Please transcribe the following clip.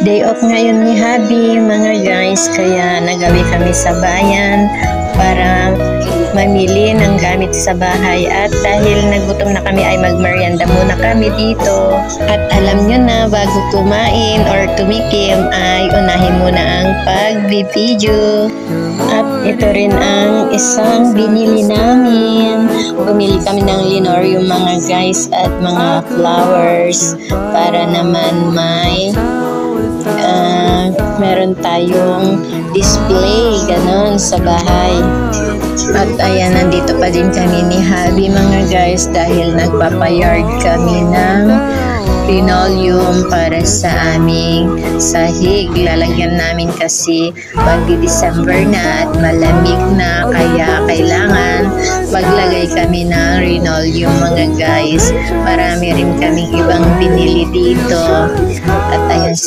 Day off ngayon ni Habi mga guys, kaya nagawi kami sa bayan para mamili ng gamit sa bahay, at dahil nagutom na kami ay magmerienda muna kami dito. At alam nyo na, bago kumain or tumikim ay unahin muna ang pag-video. At ito rin ang isang binili namin. Bumili kami ng linoleum mga guys at mga flowers para naman meron tayong display ganon sa bahay. At ayan, nandito pa din kami ni Habi mga guys dahil nagpapayard kami ng linoleum para sa aming sahig. Lalagyan namin kasi pag-December na at malamig na, kaya kailangan maglagay kami ng linoleum mga guys. Marami rin kaming ibang binili dito. At ayan,